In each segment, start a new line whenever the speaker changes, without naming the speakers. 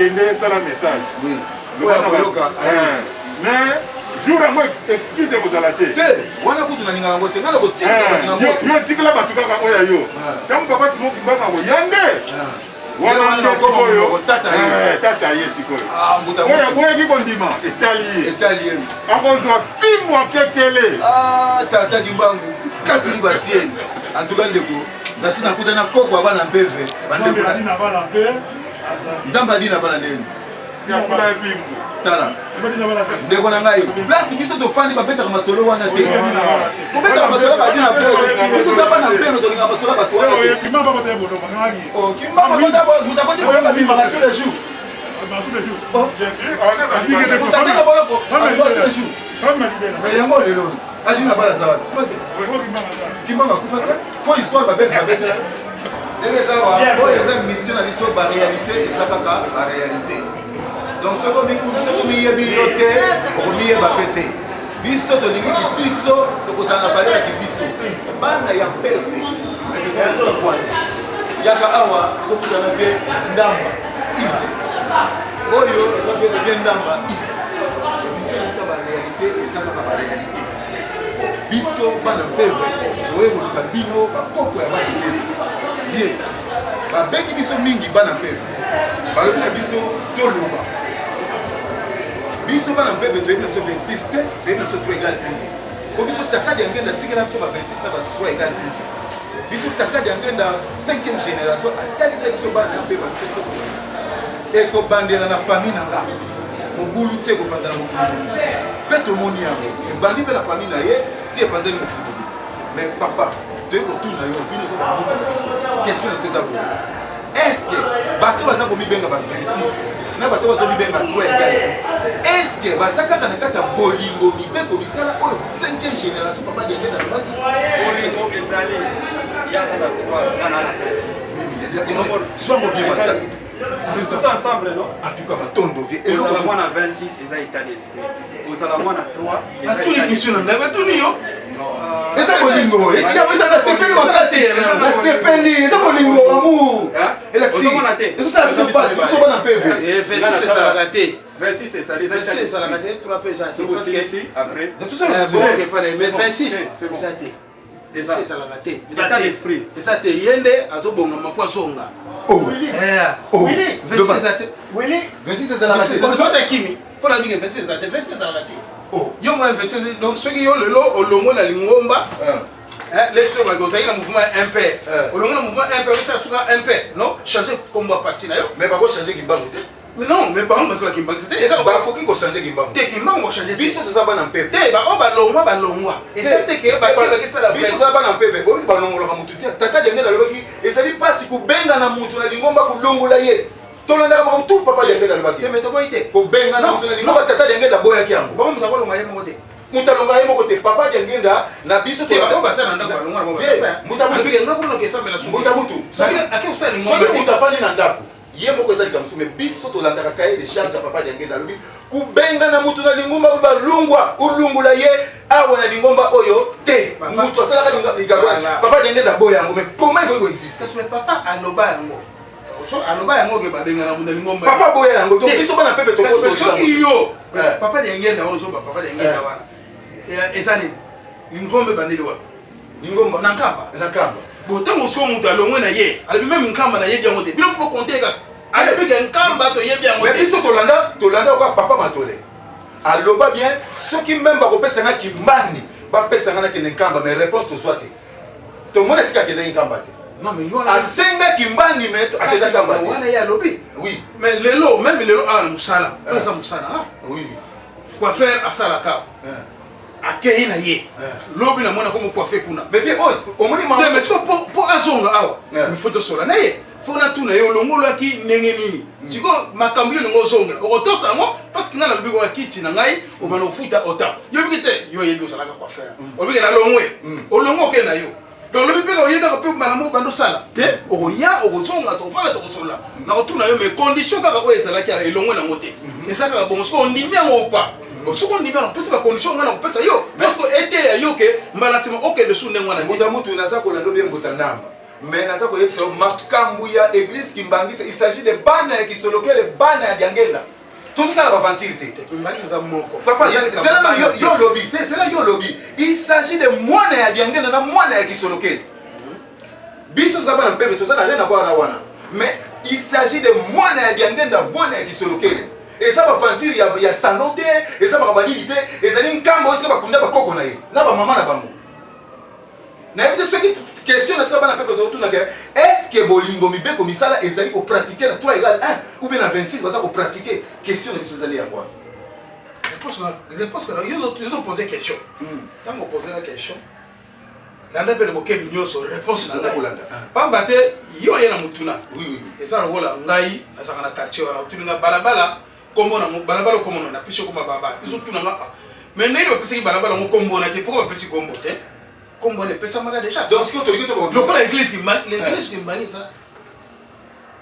kende ça la message.
Oui.
Mais jour à moi excuse vous à la tête.
Wana kutu na ninga ngote ngala ko tika ba na moto.
Yo tika la batuka ka oya yo. Comme papa Simon Kibanga ko yande. Wana na ko yo tata ye. Tata ye sikoyo. Ah mbuta. Oya ki bondima Italien. Akozwa film wa kekele. Ah tata Kimbangu. Katuli basien. En tout cas ndeko. Nasi na kuta na koko bana mpeve. Bandeko na bana mpeve. Nzamba dina bana ndeni. Ya kula film. Tala. Ndeko na ngai. Place biso to fandi ba beta ma solo wana te. Ko beta ma solo ba dina pro. Biso za bana mpeve to nga ma solo ba to wana. Kimamba ko te bodo mangani. Oh, kimamba ko ta bo mutakoti ko ba bimba tous les jours. Tous les jours. Bien sûr. On a dit que tu as bolo ko. Tous les jours. Mais yango lelo. Alina bala zawadi. Kimamba ko fa faut histoire ba beta avec là. C'est une mission à l'histoire de la réalité et ça la réalité. Donc ce qu'on est biyoté, on est bapété. Bisso to ningi ki bisso to kozana valeur ki bisso. Bana ya perte. Et tout point. Yaka awa so kozana bien ndamba. Ici. Oyo so bien ndamba ici. Et mission ça la réalité et ça la réalité. Bisso bana peve. Oyo ko ka bino ba koko ya bana peve. Ba bengi biso mingi bana peve. Ba lobina biso toloba. Biso bana peve to 1926 te, 1903 égale 1. Ko biso tata de ngenda tikela biso ba 26 na ba 3 égale 1. Biso tata de ngenda 5e génération atali biso bana peve ba biso. Et ko bandela na famille na nga. Mobulu tie ko panzana mobulu. Peto moni yango. E bandi pe la famille na ye tie panzana mobulu. Mais papa de retour na yo bino so ba question de ces abos. Est-ce que bato baza ko mi benga ba 26 na bato bazo mi benga 3 égale? Est-ce que bazaka kana kata bolingo mi beko bisala o 5e génération papa de ngenda na baki bolingo ezali ya za na 3 kana na 26 soit mo bien mata tous ensemble non en tout cas batondo vie et le mois na 26 eza état d'esprit aux ala mois na 3 eza tous les questions na bato ni yo. Esa bolingo, esa na sepeli wakati, na sepeli, esa bolingo amour. Elexi. Eso ça se passe, eso va na PV. Et 26 c'est ça la raté. 26 c'est ça, les 26 c'est la raté, 3 p ça. Parce que ici après. Tout ça c'est pas mais 26 c'est ça té. C'est ça la raté. État d'esprit. Et ça té yende azobonga mapoisonga. Oh. Oh. 26 ça té. Oui. 26 c'est la raté. C'est pas kimi. Pour la dire 26 ça té, 26 c'est la raté. Oh, yo m'a investi donc ceux qui ont le lot au longo la lingomba les choses comme ça il y a un mouvement impère au longo le mouvement impère ça sera impère non changer comme va partir là mais pas changer Kimbangu mais non mais pas on va faire Kimbangu c'était ça ba ko ki ko changer Kimbangu te Kimbangu changer biso to ça ba na impère te ba o ba longwa et ça te que ba ki ça la biso ça ba na impère bo ba longo la mutu te tata jenge la loki et ça dit pas si ku benga na mutu na lingomba ku longo la ye. Tolanda kama tout papa yenge na lobaki. Mais to boite. Ko benga na mutuna lingo tata yenge da boya kiango. Ba mu takolo ngaye mote. Mutalonga ye mote papa yenge na biso to ba ba sana ndako balonga ba. Mutamutu yenge ngakolo ke samela sungu. Mutamutu. Saki ake usali ngomba. Saki mutafani na ndako. Ye moko ezali kamsume biso to landa kaye de charge papa yenge na lobi. Ku benga na mutuna lingomba ba lungwa ulungula ye awa na lingomba oyo te. Mutu asala ka lingomba. Papa yenge da boya ngo mais comment il peut exister? Parce que papa aloba yango. So aloba yango ke babenga na munda lingomba papa boya yango to biso bana pepe to ko so yo papa de ngenda ono so papa de ngenda wana ezani lingombe bandeli wa lingomba na nkamba bo tango so mutu alongwe na ye alabi même nkamba na ye jango te bino faut compter ka alabi ke nkamba to ye bien ngote biso to landa ko papa matole aloba bien ceux qui même ba ko pesa nga kimbani ba pesa nga na ke nkamba mais réponse to soit to mona sika ke nkamba te. Non mais yo a senga kimbani meto ateza kamba wana ya lobi oui mais lelo même lelo a musala ça musala oui quoi faire à ça la ka akei na ye lobi na mona comme quoi faire kuna mais fait au moins mais pour azonga awa mais faut te sola na ye faut na tuna yo longolo ki ndenge nini siko makambo yo ngo zonga otosa ngo parce que na lobi ko kiti na ngai o bana futa ota yo bikete yo yebi osala quoi faire o bikena longwe o longo ke na yo. Donc le bébé il y a peu malamo bando sala te oya okozonga to fala to kosola na otuna yo mais condition kaka ko esala ki elongo na mote et ça ka bon so on dit bien ou pas so on dit bien on peut pas condition ngana ko pesa yo parce que été yo ke mbala sima OK le sou ndengwana
muta mutu na za ko la lobi ngota namba
mais naza koyebisa makambo ya église Kimbangisa il s'agit de bana ya Kisolokele bana ya Diangenda tout ça va aventure te
Kimbangisa za moko
papa c'est là yo lobby c'est là yo lobby il s'agit de mwana ya Diangenda na mwana ya Kisolokele biso za bana mpeve to ça n'a rien à voir na wana mais il s'agit de mwana ya Diangenda mwana ya Kisolokele et ça va aventure ya salon te et ça va banini te et ça ni nkambo aussi ba kunda ba koko na ye na ba mama na bango na éviter ce qui question na tsaba na peuple de retour na guerre est-ce que bolingo mibeko misala ezali ko pratiquer la 3 égale 1 ou bien na 26 baza ko pratiquer question de biso ezali ya quoi
réponse ils ont posé question quand on posé la question landa pe le boké nyoso réponse na za kolanda pamba te yo yena mutuna
oui
et ça le vola ngai na saka na quartier wana tuninga balabala kombo na balabala kombo na pisho ko baba ils ont tunanga mais ndelo pesi balabala ngo kombo na te pourquoi pesi kombo te kombo ne pesa maka déjà
donc ce que tu dis
le quoi l'église qui manque l'église qui manque ça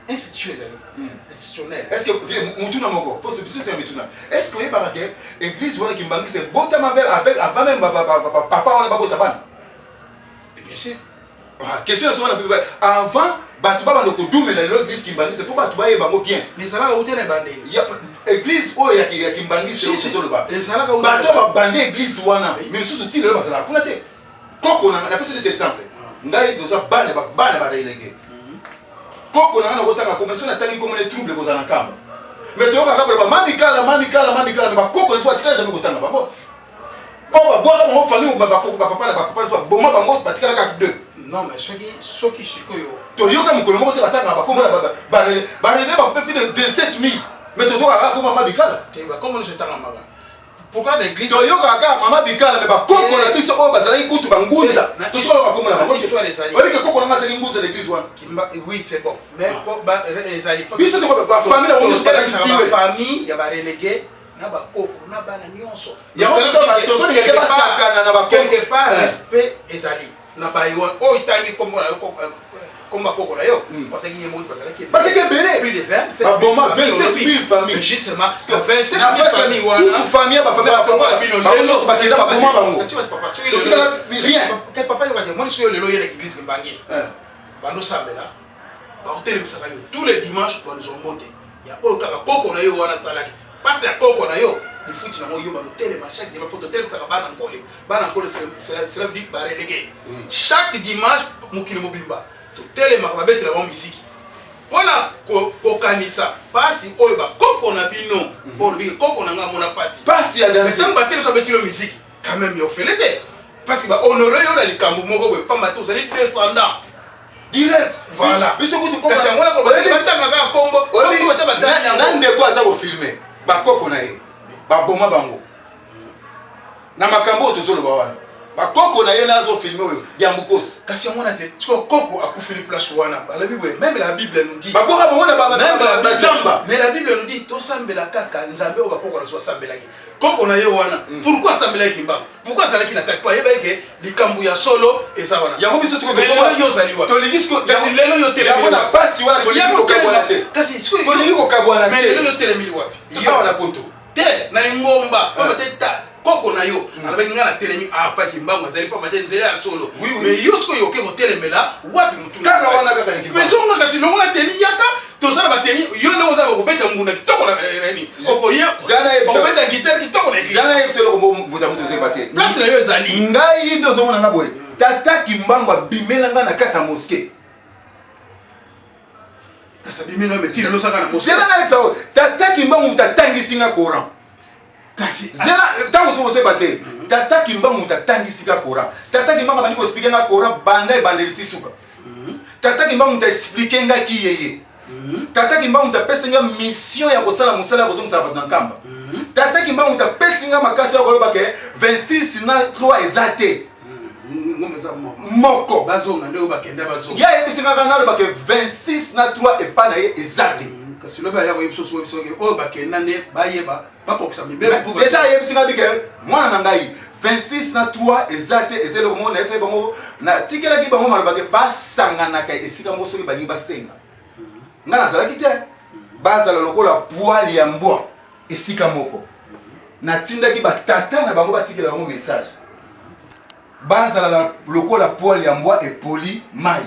institutionnel
est-ce que mutuna moko pose tu te mutuna est-ce que yeba que église wala Kimbangi c'est botama avec avant même papa on ba bota ban
bien sûr
question sur la avant batu baba ndoko dumela l'église Kimbangi c'est pour batu ba yeba ngo bien
mais ça là hôtel bandé
église oyo ya Kimbangi c'est sur le bas
et ça là ka
batu ba bandé église wana mais sous style ba ça kuna te koko na pesa cet exemple ngai doza bana ba relégué koko na kotanga commission na tangi comme les troubles kozana kamba mais to ka ba mamikala ba koko il faut attirer jamais kotanga ba bon ba boire mon famille ba koko ba papa na ba papa soit bon ba ngo batikala ka deux
non mais ceux qui sikoyo
to yoka mukolo moko te batanga ba koko ba relé plus de 27000 mais to ka ko mama bikala
te ba comment je tanga mama pourquoi l'église
to yoka ka mama bikala mais ba koko na biso o bazali kutu bangunza to so ba koko na ba
histoire des alliés
oui que koko na mazali ngunza l'église wana
oui c'est bon mais les alliés
biso to ba famille na ngunza
ba famille ya ba relégué na ba koko na bana nyonso
ya to so ni ba sakana na ba koko
quelque part respect ezali na ba yo o itangi kombo na komba koko na yo parce que yemo
parce que belé
plus de 27
ba bon 27000 familles
justement 27000 familles wana
toute famille ba famille ba koko ba nyonso ba keza ba bon bango
papa so
rien
que papa yo va dire moi je suis le loyer de l'église Kimbangisa bando sambela ba hotel bisaka yo tous les dimanches ba nous monter ya o kaka koko na yo wana salaki passe ya koko na yo il faut que tu yo ba hotel ma chaque dimanche pour hotel bisaka bana nkole cela veut dire ba relégué chaque dimanche mukili mobimba tele makababetela ba misiki pona kokanisa pasi oyo ba koko na bino pour bi koko na nga mona pasi
ya danse
mais batelo so betilo misiki quand même yo felete parce que ba honorer yo la likambo moko be pamba to zali descendant
direct
voilà
biso kutu koko
kasi ngona ko batanga ka kombo kombo batanga
na ndeko aza ko filmer ba koko na ye ba boma bango na makambo tozoloba wana ba koko na ye nazo filmer oyo yambukosi
kasi ngona te tiko koko akufili place wana la Bible même la Bible nous dit
ba boka bango na ba zamba
mais la Bible nous dit to sambela kaka nzambe o ba koko na so sambela ki koko na ye wana pourquoi sambela ki mba pourquoi ça la ki na kakpa yeba ke likambu ya solo et ça wana
yango biso tuko
yo zaliwa
to ligisko
kasi lelo yo tele
yango na pasi wana to ligisko kabwana te
kasi siko
to ligisko kabwana te
mais lelo yo tele mili wapi
yo wana poto
te na ngomba pamba te ta koko na yo alabe ngana telemi apa kimbango zali pamba te nzela ya solo mais yo siko yo ke ko telemela wapi mutu
kaka wana kaka kimbango
mais zonga kasi longa teli yaka to sala bateni yo ndo za ko beta nguna kitoko na reni oko yo
zana e
ko beta guitare kitoko na
zana e selo ko buta mutu ze bate
place na yo zali
ngai ndo zo mona na boye tata kimbango abimela nga na kata mosquée
kasabimino metile lo saka na mosquée
zana na exao tata kimbango mutatangisi nga Coran kasi zana tango zo se bate tata kimbango mutatangisi nga Coran tata kimbango bani ko expliquer nga Coran banda e bandeliti suka tata kimbango muta expliquer nga ki yeye tata kimbango muta pesa nga mission ya kosala musala ya kozongisa bato na nkamba tata kimbango muta pesa nga makasi ya koloba ke 26 na 3 ezate moko
bazonga ndio bakenda bazonga
ya yebisinga kana loba ke 26 na 3 epa na ye ezate
kasi loba ya yebiso o bakenda ne bayeba bakokisa mibele
déjà yebisinga bike mwana na ngai 26 na 3 ezate ezele ko mona ese bango na tikela ki bango maloba ke basangana ka esika ngo soki bani basenga ngana zala kite bazala lokola poil ya mbwa esika moko na tinda ki batata na bango batikela bango message bazala lokola poil ya mbwa epoli mai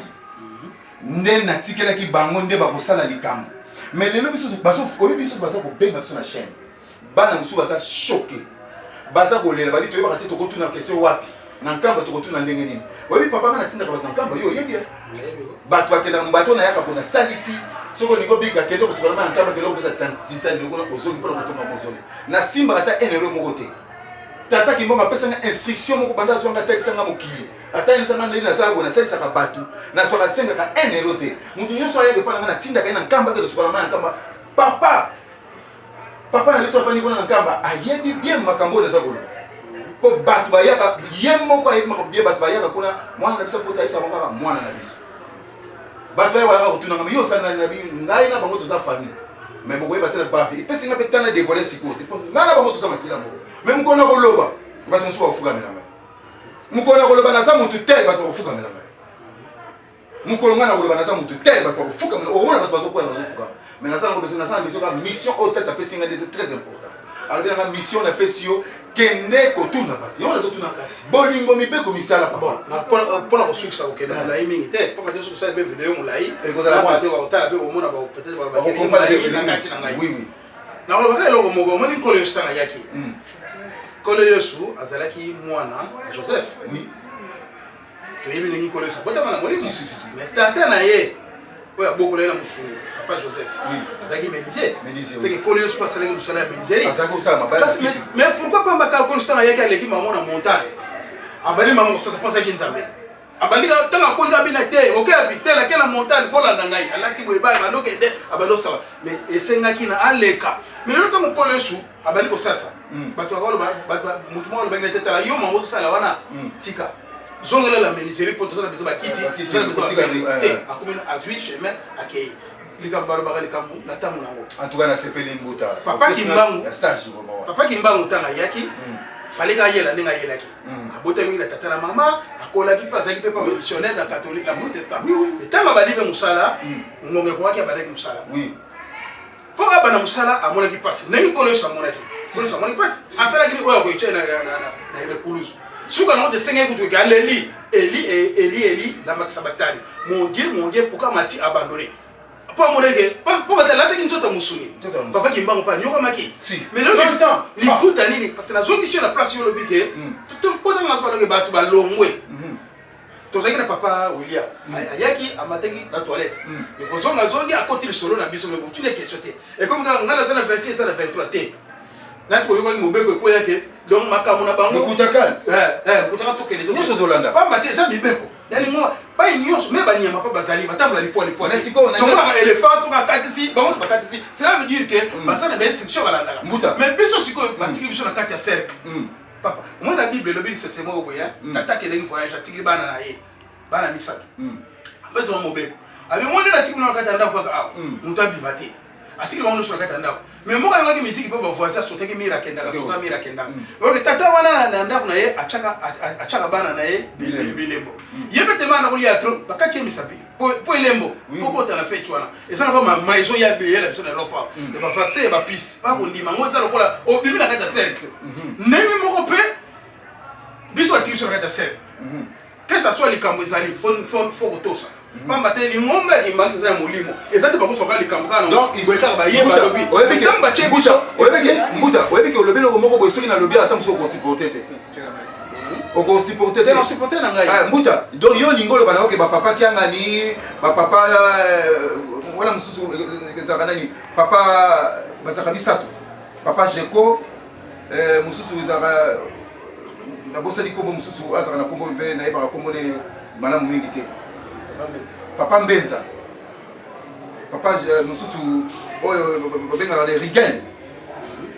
nde natikelaki bango nde bakosala likambo mais lelo biso oyebi biso baza kobenga biso na chaîne bana mosusu baza choqué baza kolela babi toyebaka te tokotuna question wapi na nkamba tokotuna ndenge nini oyebi papa nga natindaka bato na nkamba yo oyebi bato bakendaka mobato nayaka mpona salisi soko olingi obika kende kosokola ma na nkamba kende kopesa tinsani lokona ozongi mpona kotonga mozole nasimbaka ata enero moko te tata kimbongo apesanga instruction moko banda azwanga atakisanga mokili ata yenisanga ndeli nazala boye nasalisaka bato nazwaka tisengaka 1 euro te motu nyonso ayeke mpona nga natindaka ye na nkamba ke losokola ma na nkamba papa na biso afandi kuna na nkamba ayebi bien makambo oyo eza koloba mpo bato bayaka ye moko ayebi makambo bien bato bayaka kuna mwana na biso mpo tayebisa bango kaka mwana na biso bato bayaka bayaka kotunanga yo osali nani na bi ngai na bango toza famille mais bokoyeba te na bato epesinga mpe tana dévoile sikoyo te ngai na bango toza makila moko mais mokolo na koloba bato mosusu bakofukamelanga mokolo na koloba naza motu tel bato bakofukamelanga mokolo ngai na koloba naza motu tel bato bakofukamela omona bato bazokwaya bazofukama mais naza na biso ka mission oyo tata apesinga nde c'est très important alobi nanga mission napesi yo kende kotuna bato yango nazotuna kasi bolingo mibeko misala
mpona kosukisa kokende molai mingi te mpo kati soki osala mpe video molai te wakotala mpe omona peut-être na kati na ngai nakolobaka eloko moko omoni nkolo yesu ntango ayaki nkolo yesu azalaki mwana ya joseph toyebi ndenge nkolo yesu abotama na molimo mais tata na ye oyo abokola ye na mosuni papa joseph azalaki médicier c'est que nkolo yesu mpo asalaki mosala ya médicierie mais pourquoi mpe mbaka nkolo yesu ntango ayaki aleki mamo na montagne abali mamo kosasa mpo azalaki nzambe abandika ntango akolika bina te okeyapi tela ke na montagne kolanda ngai alaki boye baya bandokende abandi osala mais esengaki na aleka mais lelo ntango nkolo yesu abandi kosasa bato bakoloba motu moko alobaki na te tala yo mamo ozosala wana tika zongelela médicierie mpo toza na biso bakiti toza na biso te akomi azwi chemin akei likambo balobaka likambo na ntango nango
en tout cas nasepeli mbuta
papa kimbangu ntango ayaki faleka ayela ndenge ayelaki abotami na tata na mama akolaki mpe azalaki mpe pa missionnaire na catholique na protestant ntango abandi mpe mosala ngongo ekokaki abandaki mosala mpo abanda mosala amonaki mpasi ndenge nkolo yesu amonaki mpasi asalaki ni oyo akoyitya na ekuluzu suka nango tesengaki kutu eke aleli eli lambakisa batani mon dieu pourquoi mati abandonné po amoneke po batalataki nzoto mosuni papa kimbango mpa nyokamaki mais lifuta nini parce que nazongisi yo na place yo olobi ke potanga naso baloke bato balongwe tozalaki na papa william ayaki amataki na toilette mais kozonga zongi akoti lisolo na biso mais botune question te ekomi kaka ngai naza na 26 eza na 23 te nati koyokaki mobeko ekoyake donc makambo na bango kutaka tokende
nyonso tolanda
pamba te eza mibeko yani ngo bai nyonso me banyama mpo bazali batambola lipoa tomonaka éléphant tokakatisi bango bakatisi cela veut dire que baza na bainstruction balandaka mais biso sikoyo batiki biso na kati ya cercle papa omoi na bible elobi lisese moko boye tata akendaki voyage atikili bana na ye bana misato apesama mobeko abi moi nde natiki na kati ya ndako kaka awa moto abima te atiki bango nyonso na kati ya ndako mais moko ayokaki misiki mpo bavoisin asotaki mire akendaka soka mire akendaka oke tata wana na ndako na ye atiaka bana na ye bilembo ye mpe tema na kolia tro bakati ye misapi mpo elembo mpo kota na feti wana eza na koma maiso ya beyela biso na eropa ya bavaccin ya bapise bakondima ngo eza lokola obimi na kati ya cercle ndenge moko mpe biso batiki biso na kati ya cercle que ça soit likambo ezali fo kotosa pamba te lingomba ekimbangisa eza ya molimo eza te bakosoka likambo kaka naboyekaka bayeba lobi ntango batie biso
mbuta oyebiki olobi loko moko boye soki nalobi ata mosu okosupporte te okosupporte te
osupporte na ngai
mbuta donc yo lingo oloba nakoke bapapa kiangani bapapa wana mosusu ezalaka nani papa bazalaka misato papa jeko mosusu ezalaka nabosani kombo mosusu azalaka na kombo mpe nayebaka kombo ne malamu mingi te papa mbenza papa mosusu oyo babengaka le rigen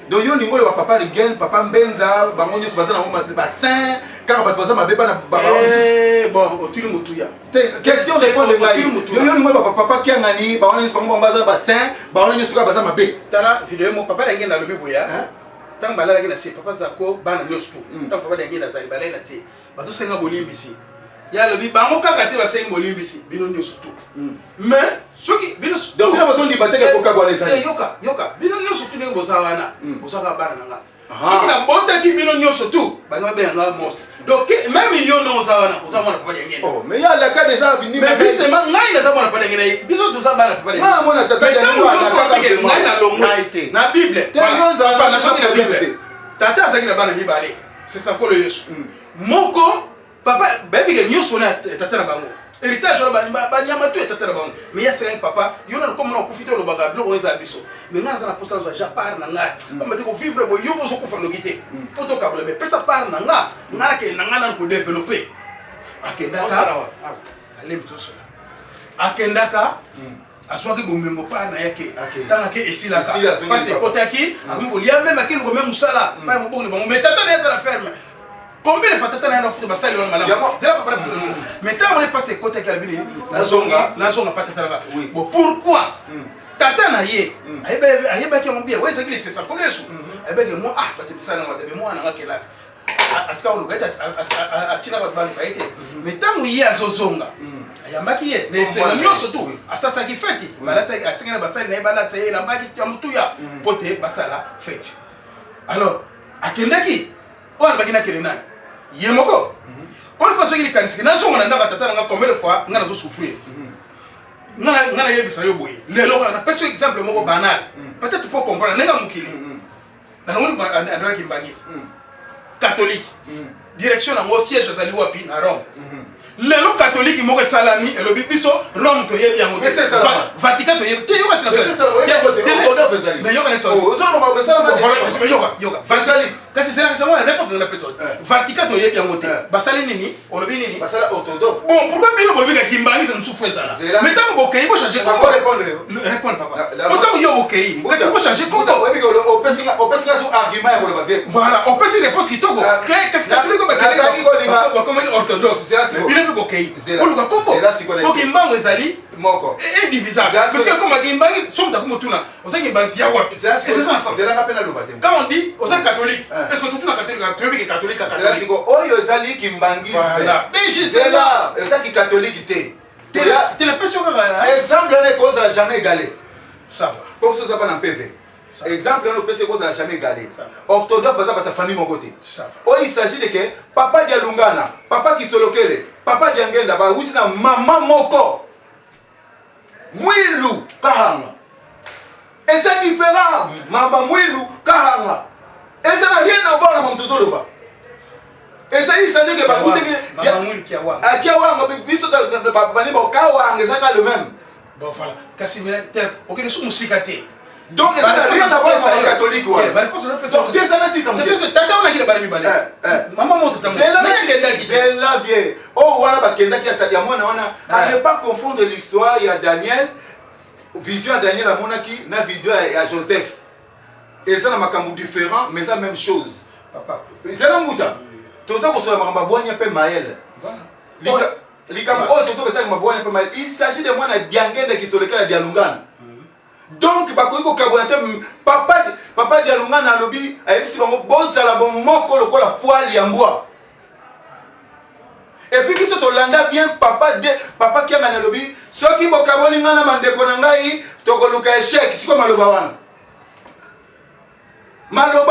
donc yo lingo oyo bapapa rigen papa mbenza bango nyonso baza nango basin kaka bato baza mabe bana
bon otuli motuya
question répondre ngai yo lingo oyo bapapa kiangani bango nyonso bango baza basin bango nyonso kaka baza mabe
tala video mo papa dange na lobi boya ntango balalaki na se papa zako bana nyonso tu ntango papa dange nazali balai na se batosenga bolimbisi ya lobi bango kaka te basengi bolimbisi bino nyonso tout mais soki bino
donc bino bazo ndimba te ko kabwa les amis
yoka bino nyonso tout ndenge boza wana bozaka bana nanga soki na botaki bino nyonso tout bango benga monstre donc même yo no oza wana oza mwana papa ngene
oh mais ya la cas déjà vini
mais visement ngai na za mwana papa ngene biso toza bana papa ngene
ma mona tata ya ngo ala kaka
ngai na longo na bible
te yo za
na soki na bible tata azaki na bana mibale c'est ça ko le yesu moko papa baby ke nyonso na tata na bango héritage ba nyama tu tata na bango mais ya sera papa yo na comme na profiter lo baga blo oza biso mais nga za na posta zo ja par na nga ba mate ko vivre bo yo bozo ko fa logité poto kabla mais pesa par na nga na ke na nga na ko développer akendaka alem tout ça akendaka aswaki bomengo par na yake tanga ke esilaka parce que potaki amu lia même akelo ko même musala pa mo bongo bango mais tata na za la ferme. Combien de fois tata na foot basali on malama zera papa mais tant on est passé côté kalabini na zonga pas tata là bon pourquoi tata na ye ayeba ke mon bien ouais c'est que c'est ça pour les sous ayeba que moi ah tata ça na mais moi na ngakela atika oluka atina ba bana paite mais tant ye azozonga ayambaki ye mais c'est nous surtout asasa ki fête balata atika na basali na bana tsaye na mbaki ya mutuya pote basala fête alors akendaki on bagina kelena yemoko on passe qu'il kanisi na songa na tata nga combien de fois nga nazo souffrir nga yebisa yo boye lelo na pese exemple moko banal peut-être pour comprendre nenga mukili na ngoni andra ki mbangisi catholique direction na mo siège azali wapi na Rome lelo catholique moko salami elobi biso Rome to yebi yango Vatican to yebi te yo ka mais yo ka ça
oh zo no ma besala ma
yoga kasi c'est la réponse de la personne Vatican to yebi yango te basali nini olobi nini
basala orthodoxe
bon pourquoi bino bolobi ka kimbangi ça nous souffre ça là mais tant que il faut changer
comment répondre
papa autant yo okay il faut changer comment
oui au pesinga sur argument ya boloba bien
voilà on peut dire réponse qui toko qu'est-ce que catholique ba comment orthodoxe bokei oluka kombo po kimbango ezali
moko
et divisable parce que comme kimbangi somme ta kumotuna osa kimbangi ya wapi c'est ça ça
c'est la rappel lo batem
quand on dit osa catholique est-ce que tout na catholique catholique
c'est là siko oyo ezali kimbangi
voilà
c'est là ezaki catholique te là
tu l'impression
exemple ne cause la jamais égalé
ça va
comme ça va dans PV exemple on peut se cause la jamais égalé orthodoxe baza ba ta famille mon côté oh il s'agit de que papa dia lungana papa qui solokele papa dia ngenda ba wuti na mama moko mwilu kahanga et c'est différent mama mwilu kahanga et ça n'a rien à voir avec mon tozoloba et ça il s'agit que ba wuti
mama mwilu kia wa
akia wa ngo biso da bani ba kawa ngezaka le même
bon voilà kasi OK le sou musikate
donc ça n'a rien à voir avec le catholique ouais donc c'est ça là si ça
c'est tata on a qui la bala mi bala maman monte tamo
c'est là bien oh voilà ba kenda ki ya mwana wana à ne pas confondre l'histoire il y a Daniel vision à Daniel a monaki na vidéo à Joseph et ça na makambu différent mais ça même chose
papa
c'est la muta toza ko sola makamba boanya pe mael voilà likambo oh tozo pesa maboanya pe mael il s'agit de mwana diangenda ki soleka ya lungana donc bakoki kokabona te papa dialungana alobi ayebisi bango bozala bomoko lokola poil ya mbwa et puis biso tolanda bien papa kianga nalobi soki bokaboli nga na bandeko na ngai tokoluka échec siko maloba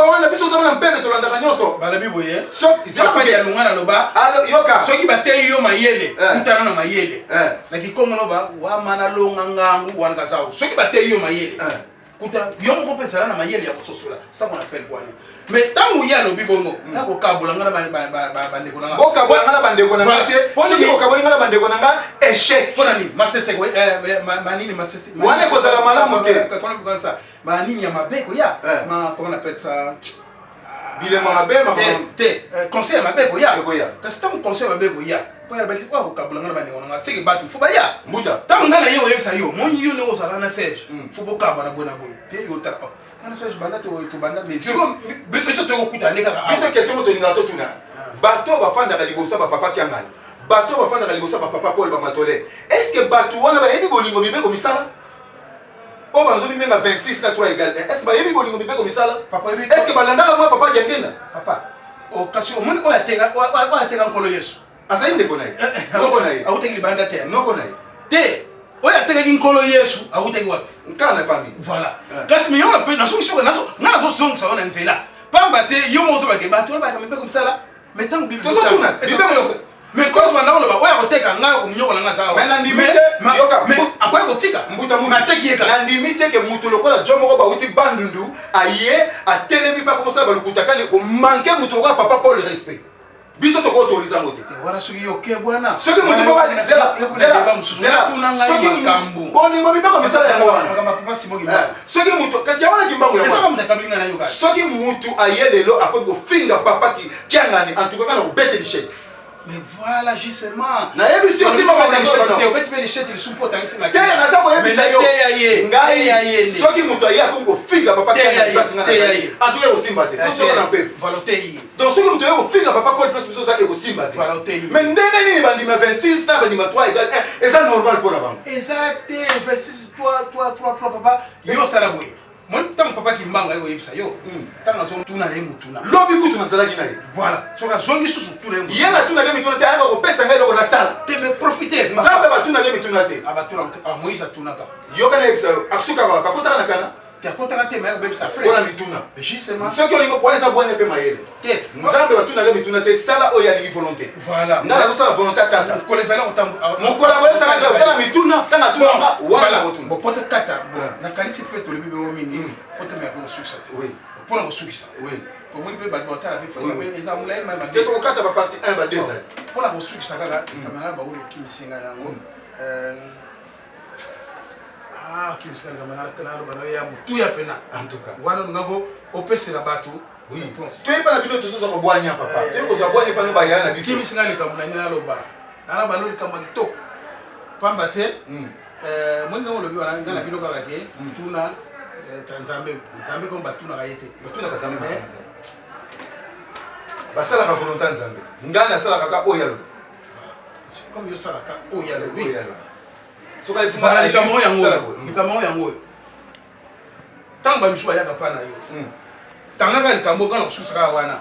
wana biso ozama na mpembe tolandaka nyonso
balabi boye papa dialungana loba
yoka
soki batei yo mayele kutana na mayele nakikongo loba wamana longa ngangu wana kazao soki batei yo mayele kuta yo moko mpe ezala na mayele ya kososola ça qu'on appelle bwana mais ntango ye alobi bongo nakokabola nga na bandeko nanga
bokabola nga na bandeko nanga te soki bokaboli nga na bandeko nanga échec
mpona nini masese manini masese
wana ekozala malamu te
manini ya mabe koya comment on appelle ça
bilemba mabe
conseil ya mabe koya kasi ntango conseil ya mabe koya kokabula nga na bandeko nanga seke bato fo baya
mbuta
ntango nga na ye oyebisa yo moni yo ndenge ozala na serge fo bokaba na boye na boye te yotala ana serge banda tobanda biso tokokutane kaka
biso question tolingaka totuna bato bafandaka liboso ya bapapa kiangani bato bafandaka liboso ya bapapa paul bamatole est ce que bato wana bayebi bolingo mibeko misala o banzobi menga 26 na 3 égale 1 est ce que bayebi bolingo mibeko misala est ce que balandaka mwa papa diangenda
papa kasi omoni oyo ateka nkolo yesu
Asa inde konaye. Noko naye.
Awuteki libanda te.
Noko naye.
Te. Oya teki nkolo Yesu awuteki wapi?
Nkana pami.
Voilà. Kasi mi yona pe na so shoko naso ngana so zonga sawana nzela. Pamba te yo mozo ba ke ba to ba ka mpe comme ça là. Mais tant que
to so tuna.
Mais cause banda on ba oya koteka ngana ko mnyokola nga sawa.
Mais na ndimite yoka.
Mais akoya kotika.
Mbuta mu.
Na teki yeka.
Na ndimite ke mutu lokola jomo ko ba uti bandundu aye atelemi pa comme ça ba lukutaka ni ko manquer mutu ko papa pour le respect. Biso to ko autoriser ngote.
Wala soki yo ke bwana.
Soki mutu ko ba zela. Soki mutu. Boni mami pa ko misala ya wana.
Kama papa simogi.
Soki mutu kasi ya wana kimbango ya.
Esa kama mtakabinga na yoga.
Soki mutu ayelelo akoko finga papa ki kiangani en tout cas na ko bete di chete.
Mais voilà justement.
Na yebi si aussi papa na
chete.
chete.
Au bete les chete les soupo tangisi na.
Tena na sako yebi sa yo.
Ngai.
Soki mutu aye akoko finga papa kiangani place ngana. En tout cas au simba te. Ko so na pe.
Valotei.
Donc soki mutu aye ko finga papa pour place biso za e ko simba te.
Valotei.
Mais ndenge nini bandima 26 na bandima 3 égale 1. Et ça normal pour la banque.
Exact. 26 toi papa. Yo sala boy. Moi tant papa qui mbanga yo yebisa yo. Tant zo tuna ye mutuna.
Lobi kutu na zalaki na ye.
Voilà. Soka zongi susu tuna ye.
Yena tuna ke mituna te anga ko pesa ngai loko na sala.
Te me profiter.
Nzambe ba tuna ke mituna te.
Abatuna Moïse atuna ka.
Yo kana yebisa aksuka ba bakota na kana.
Te kota te me bebisa après.
Wala mituna.
Justement.
Soki olingo kwa za bwana pe mayele.
Te.
Nzambe ba tuna ke mituna te sala o ya li volonté.
Voilà.
Ngala zo sala volonté tata.
Ko les ala otambu.
Mo kola boye sala ka sala mituna kana tuna ba wala ko tuna.
Bo poto kata. Na kalisi pe to le bibe o mingi. Faut me appeler succès.
Oui.
Pour la succès.
Oui.
Pour moi peut battre la vie faut les amulai même.
Que to kata ba partie 1 ba 2 ans.
Pour la succès kaka kamera ba ule kimisinga yango. Kimisinga kamera kana ba no ya mutu ya pena.
En tout cas.
Wana ngabo opese la bato.
Oui. Tu es pas la bino to so ko bwanya papa. Tu ko zo bwanya pa no ba yana biso.
Kimisinga le kamuna nyala lo ba. Ana ba lo kamaki to. Pamba te. Moi non le biwana ngala bino kaka ke tuna Nzambe comme batuna kayete.
Batuna batame ba. Basala ka volonté Nzambe. Ngana sala kaka oyalo.
Comme yo sala ka oyalo.
Oyalo. Soka iti
fala likamo yango. Tanga ba mishwa ya papa na yo. Tanga ka likamo kana susaka wana.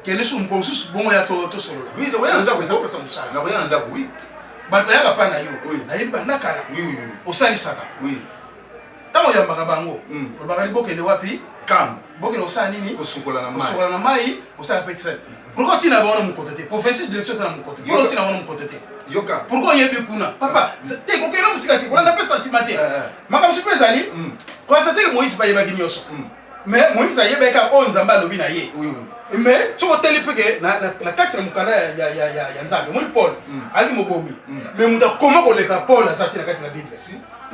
Kele su mkonsu bongo ya to solo.
Oui, to yana ndako
ça pesa musala.
Na yana ndako oui.
Ba ya papa na yo.
Oui.
Na yimba nakala.
Oui.
Osali saka.
Oui.
Tango ya mbaka bango. Olbaka libokende wapi?
Kamba.
Bokende osala nini?
Kosukola na mai.
Kosukola na mai, osala petit sel. Pourquoi tu n'as pas mon côté? Professeur de direction dans mon côté. Pourquoi tu n'as pas mon côté?
Yoka.
Pourquoi il y a des kuna? Papa, t'es qu'on a musique, on a pas sentimenté. Ma comme je peux aller. Quand c'était Moïse ba yeba kinyoso. Mais Moïse a yeba ka on Nzamba lobi na ye.
Oui.
Mais tu hotel peke na kati ya mukanda ya Nzambe. Moi Paul, ali mobomi. Mais muda comment ko leka Paul azati na kati na Bible.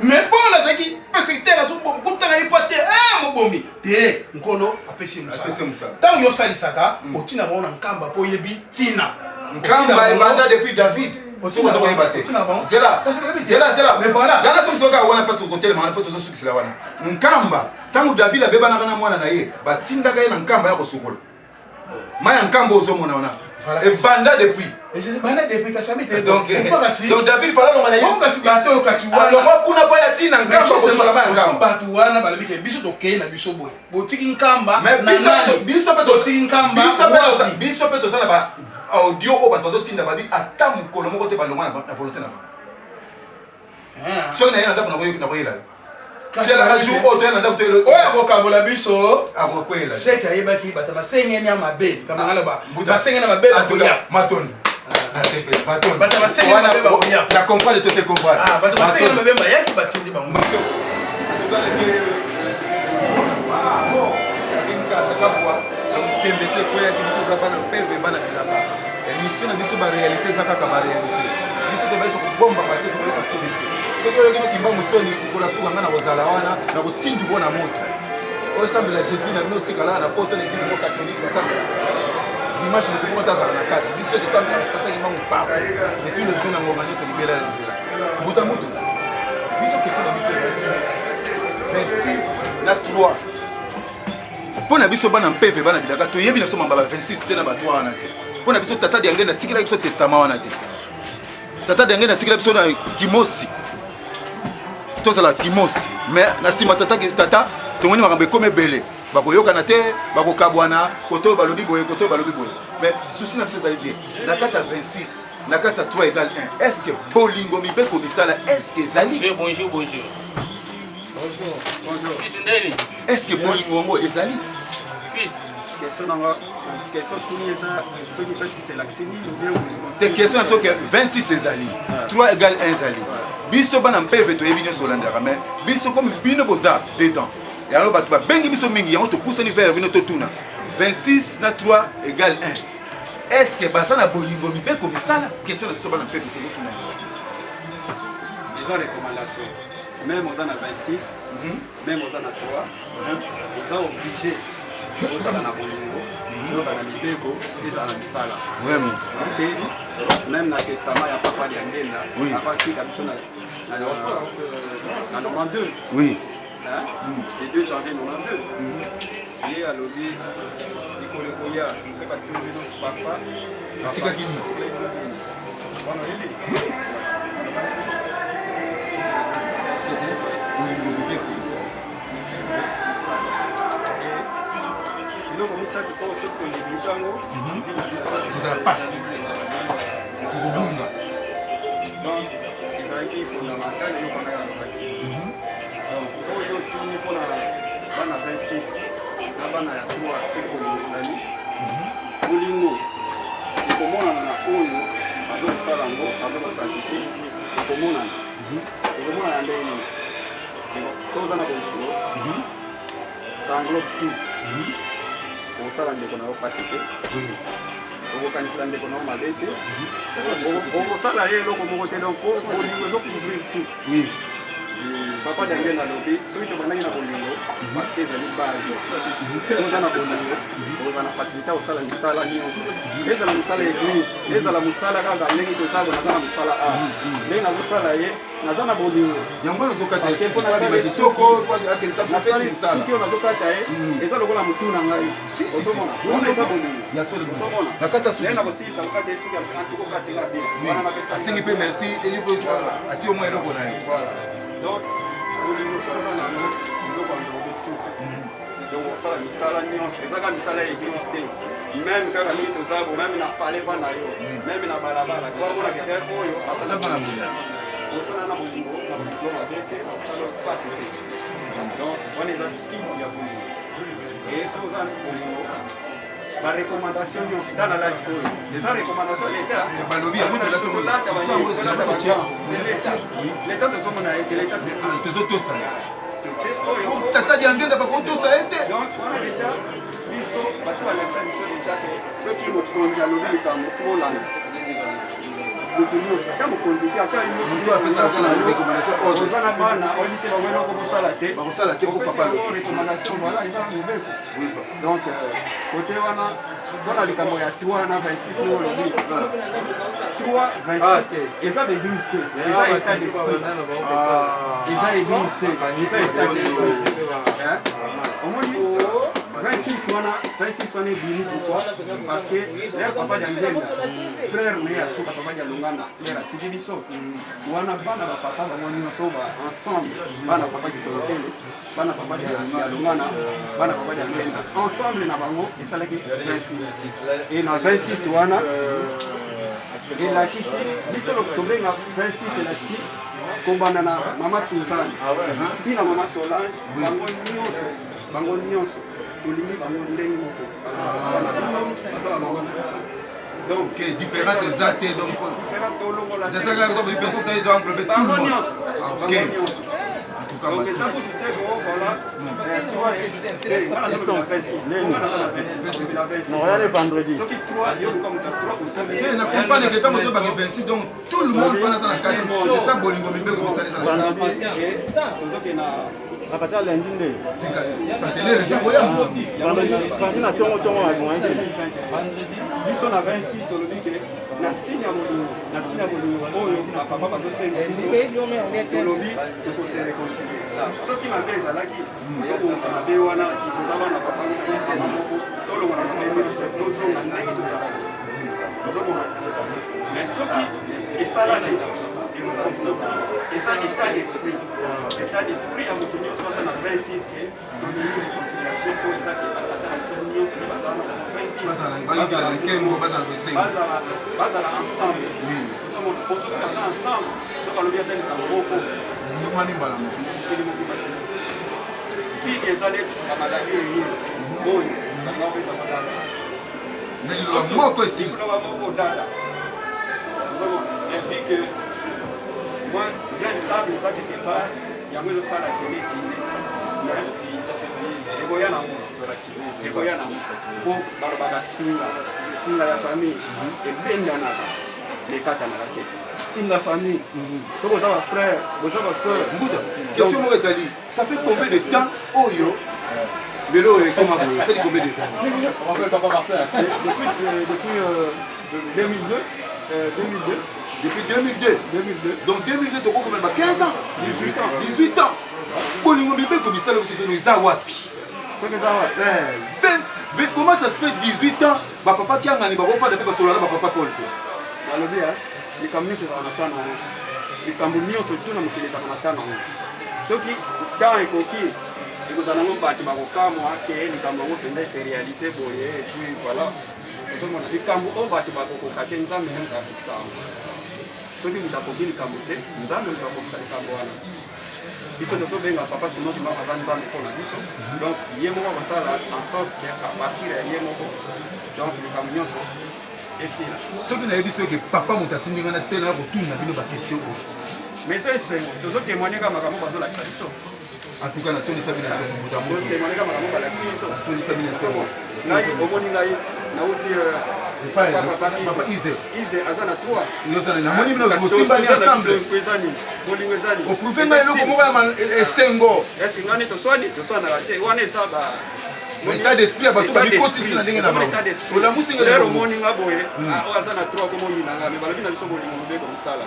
Mais Paul azaki persécuteur azo kutanga ipote mobomi. Te nkolo apesi musala. Tant yo salisaka, otina bona nkamba po yebi tina.
Nkamba ebanda depuis David. Otima zo yebate. Zela.
Mais voilà.
Zela somsoka wana pas ko tellement na poto zo sukisila wana. Nkamba tangu David abeba na kana mwana na ye, batinda ka ye na nkamba ya kosukola. Maya nkamba ozomona wana. Ebanda depuis.
Ebanda depuis kasamite.
Donc David fala lo manaye.
Kasi bato kasi wana.
Alors kuna pa ya tina nkamba kosukola ba nkamba.
Bato wana balabike biso to ke na biso boy. Botiki nkamba
na nani. Biso pe to
nkamba.
Biso pe to sana ba audio o bato zotinda ba di ata mukolo moko te balonga na volonté na ba. So na yana ndako na koyela. Kala ka jour o to yana ndako to.
Oya bokabola biso.
Akokwela.
Seka yebaki bata masengeni ya mabe. Kama ngala ba. Masengeni ya mabe ya
matoni. Matoni.
Bata masengeni ya mabe ya.
Na comprendre to se comprendre.
Ah, bata masengeni ya mabe ya ki batindi ba.
Tembese kwa ya kibiso za bana pembe bana bilaka. Émission na biso ba réalité za kaka ba réalité. Biso to baito ko bomba ba to ko sobi. Soko yo kino kimba musoni ko la suka ngana kozala wana na ko tindi bona moto. O semble la Jésus na no tikala na poto na biso catholique na semble. Dimanche le monde azala na kati. Biso de semble tata kimba mu papa. Et tous les jours na ngomani se libérer la libérer. Buta mutu. Biso question na biso 26 na 3. Pona biso bana mpeve bana bilaka to yebi na so mamba 26 te na bato wana te. Pona biso tata de ngena tikila biso testament wana te. Tata de ngena tikila biso na kimosi. Tozala kimosi. Mais na sima tata to ngoni makambe comme belé. bakoyokana te bakokabwana koto balobi boye koto balobi boye mais souci na biso ezali bien na kati ya 26 na kati ya 3 égale 1 est ce que bolingo mibeko misala est ce que ezali
Bonjour.
Bonjour.
Fils Ndeli.
est ce que bolingo yango ezali
Fils.
Question tournée ça, ceux qui pensent que c'est l'accédé ou bien
te question na biso ke 26 ezali 3 égale 1 ezali biso bana mpeve toyebi nyonso olandaka mais biso comme bino boza dedans yango bato babengi biso mingi yango topusani vers bino totuna 26 na 3 égale 1 est ce que baza na bolingo mibeko misala question na biso bana mpeve tozotuna
ils ont recommandation. Même aux en a 26, même aux en a 3, ils sont obligés. Ils sont dans bolingo, ils sont dans libeko, ils sont dans misala.
vraiment
Parce que même dans le testament, il n'y a pas de l'angela.
Oui.
Il n'y a pas de dans 92.
oui
Hein? Le 2 janvier 92. Il y a lobby, il y a papa.
atika kimi bolingo mibeko misala
Donc, on ça qui pense que les gens
kozala pasi tokobunga
donc, ils ont été fondamentaux et nous on a donc, pour eux, tout le monde a 26, là-bas, il y a 3 secondes. Bolingo, et comme on a oyo, avec le salango, avec la pratique, et comme on a, et comme on a un sans en avoir ça englobe tout. Au salon de qu'on a opacité, au cancer de qu'on a malade, au salarié, donc on couvrir tout. Papa d'Angel a lobby, ceux qui ont un bolingo, parce qu'ils ont une base. Ils ont un bolingo, ils ont facilité au salon de Sala Nios. Les à la Moussala église, les à la Moussala, quand on a les deux salles, on a la Moussala A. Les à la Moussala, on a un bolingo.
yango nazokata kitoko
nasali soki oyo nazokata ye eza lokola motu na ngai ozomona eza bolingo ozomona
nakata
naye na kosilisa kokata ye soki akokatinga bien wana napesa
asengi mpe merci ati omwa eloko na ye
donc bolingo soza nango ezokondrobe tout donc osala misala nyonso ezaka misala ya église te même kaka mingi tozabo même na pale mpa na yo même na balabala toamona kete oyo
aza bana bolingo
osala na bolingo na diplôme bien te osala pasi te donc wana eza signe ya bolingo et so oza na bolingo barecommandation nyonso tala lati oyo eza recommandation leta
balobi yango
leta tozomona ete leta
tozotosana tata diangenda bakotosa ete
donc wana deja biso basi balakisa biso deja ke soki mokonzi alobi likambo folanda moto nyonso ata mokonzi te ata
moto apesaka na recommandation ordre
oza na bana oyebisi bango eloko bosala te
bakosala te po papa
recommandation voilà eza na mobeko donc kote wana mpona likambo ya 3 na 26 nde olobi 3 26 eza l'église te eza état d'esprit eza église te eza état d'esprit omoni 26 wana ebimi pourquoi parce que lere papa diangenda frère na ye asuka papa dialongana lere atiki biso wana bana bapapa bango nyonso ensemble bana papa kisolotele bana papa dialongana bana papa diangenda ensemble na bango esalaki 26 et na 26 wana elakisi biso tobenga 26 elakisi kombanda na mama Suzanne ntina mama Solange bango nyonso tolingi bango ndenge moko bazala bango na biso donc
différence eza te donc ezaka donc ipensisa ye doit englober tout le monde ok
donc eza kutu te bo voilà soki 3 yokoka moto 3
te na comprendre que ntango ozobaka 26 donc tout le monde wana aza na kati c'est ça bolingo mibeko misala eza na kati
tozokena
apata lundi nde
centenaire eza koyamba
parti na tongo amoyete
biso na 26 olobi ke na signe ya bolingo oyo bapapa bazosenga biso tolobi tokose réconcilie soki mabe ezalaki tobongisa mabe wana toza wana papa mama moko tolongana na mabe nyonso tozonga ndenge tozalaki ozomona mais soki esalaki eza état d'esprit ya moto nyonso aza na 26 tolingi réconciliation po eza
bazala nkembo bazala besengo
bazala ensemble pour ceux qui sont ensemble ceux qui ont bien tenu dans beaucoup
nzomani mbala
si les alliés à madame yi bon d'accord avec madame
mais le moko ici
et puis que moi grand sable ça quelque part il y a même ça la télé Egoyana pour barbaga singa ya famille et bendana les katana la tête singa famille ce que ça va frère vos soeurs
Mbouta question moi ezali ça fait combien de temps oyo lelo et comment vous ça dit combien de temps depuis 2002 donc 2002 tu combien 15 ans 18 ans bolingo bibe comme ça le c'est nous zawapi comment ça se fait 18 ans papa qui a gagné papa depuis parce que papa Paul
alobi les camions c'est en attendant les camions surtout na mokili ça en attendant soki dans ekoki ekozana ngo bati bakokamwa ke likambo ngo penda se réaliser boye et puis voilà ozomona likambo o bati bakokoka te nzambe nde akokisa soki mutakoki likambo te nzambe mtakokisa likambo wana biso tozobenga papa sino kimaka aza nzambe mpona biso donc ye moko akosala en sorte à partir ya ye moko donc likambo nyonso esila
soki nayebi soki papa moto atindingana te na kotuna bino bakestion oyo
mais ça esengo tozotémoigne ka makambo bazolakisa biso
en tout cas natondisa bino esengo moto
tozotémoigne ka makambo balakisi biso
natondisa bino esengo
ngai omoni ngai nauti
papa Ize
aza na 3
namoni bino bosimbani ensemble
bolingo ezali
oprouve ngai eloko moko ya esengo
esingani toswanaka te wana eza
état d'esprit ya bato babikotisi na ndenge na bango olamusinga
omoni nga boye oyo aza na 3 komoyinanga me balobi na biso bolingo mobeko mosala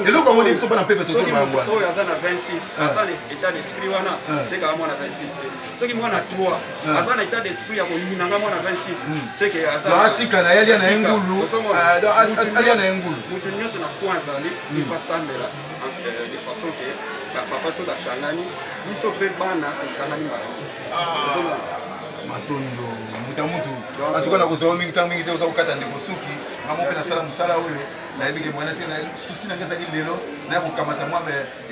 eloko amoni biso bana mpepe tozobango
oyo aza na 26 aza na état d'esprit wana sekaka mwana 26 te soki mwana 3 aza na état d'esprit ya koyinanga mwana 26 seke
atikala yalia na engulu alia na engulu
moto nyonso na point azali ifasambela de façon ke papa soki asangani biso mpe bana esangani malamu
matondo muta mutu atuka na kozwa mingi tango mingi te oza kokata ndeko suki ngamo mpe nasala mosala oyo nayebi ke mwana te na susi nange ezali lelo naya kokamata mwa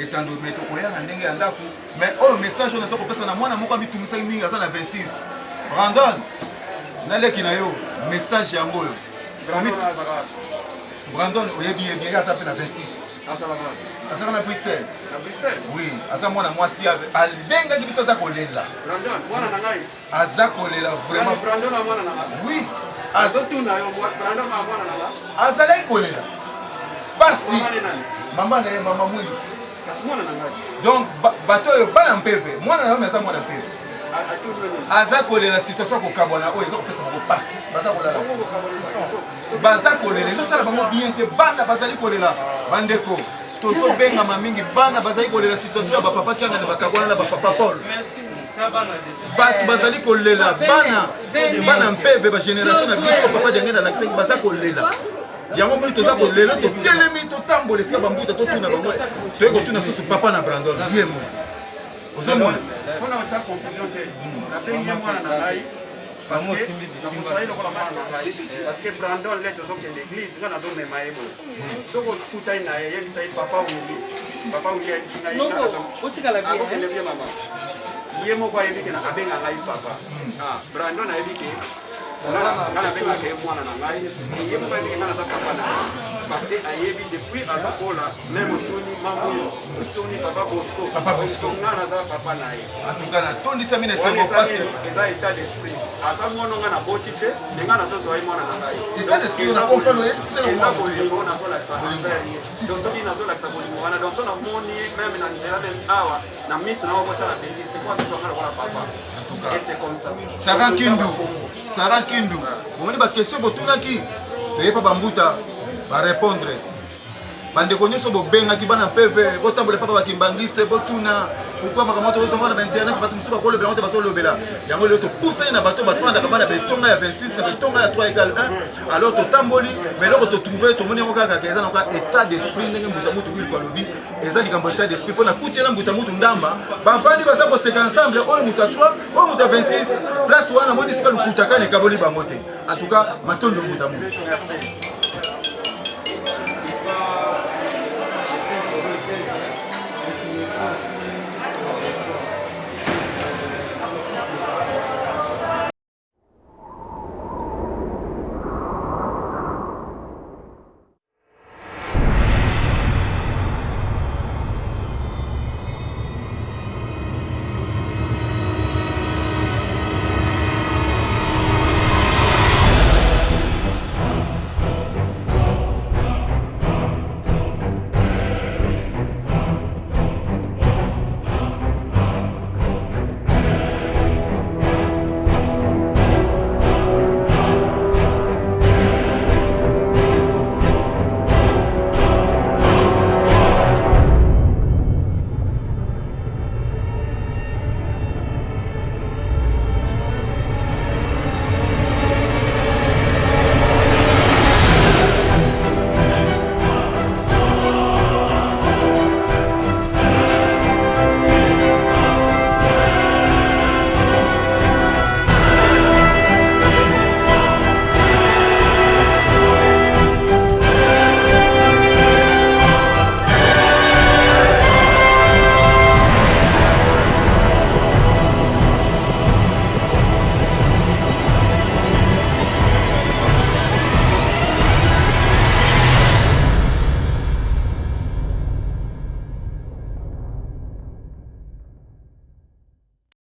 etando me tokoya na ndenge ya ndako mais oyo message oyo naza kopesa na mwana moko amitumisaki mingi aza na 26 Brandon naleki na yo message yango oyo Brandon oyebi yebi aza mpe na 26 azaka na Bruxelles oui aza mwana mwasi alingaki biso aza kolela aza kolela vraiment oui azalaki kolela basi mama na ye mama mwili donc bato oyo bana mpeve mwana na yo me aza mwana mpeve aza kolela situation kokabwana oyo eza kopesa bango pasi baza kolala baza kolela ezosala bango bien te bana bazali kolela bandeko tozobengama mingi bana bazali kolela situation ya bapapa kianga na bakabwana na bapapa Paul bato bazali kolela bana mpeve bagénération na biso papa diange na lakisaki baza kolela yango moni toza kolela totelemi totambola esika bambuta totuna bango toye kotuna susu papa na Brandon ye mo ozomona
mpona otya confusion te nabengi ye mwana na ngai nakosali lokola mwana na ngai parce que Brandon le tozokende église nga nazomema ye boye soki okutani na ye yebisa ye papa uli ayebisi ngai akokende bie mama ye moko ayebi ke abenga ngai papa Brandon ayebi ke nga nabengaka ye mwana na ngai ye moko ayebi ke nga naza papa na ye parce que ayebi depuis aza kola meme otuni mamoyo otuni papa Bosco nga naza papa na ye
atuka natondisa mine esengo parce
eza état d'esprit aza mwana nga na boti te me nga nazozwa ye mwana na ngai
état d'esprit na comprendre
eza bolingo nazolakisa envers ye donc soki nazolakisa bolingo wana donc so namoni meme na nzela meme awa na miso nango kosala bengisi po azozwanga lokola papa et c'est comme ça
Sarah Kindu omoni baquestion botunaki toyepa bambuta barépondre bandeko nyonso bobengaki bana mpeve botambola papa bakimbangiste botuna pourquoi makambo tozonga na internet bato mosusu bakolobela ngo te bazolobela yango lelo topusani na bato bafandaka bana betonga ya 26 na betonga ya 3 égale 1 alors totamboli mais loko totrouve tomoni yango kaka eza na état d'esprit ndenge mbuta mutu wili kalobi eza likambo état d'esprit mpona kuti na mbuta mutu ndamba bafandi baza koseka ensemble oyo mutu a 3 oyo mutu a 26 place wana moni sika lukutaka ne kaboli bango te en tout cas matondo mbuta mutu.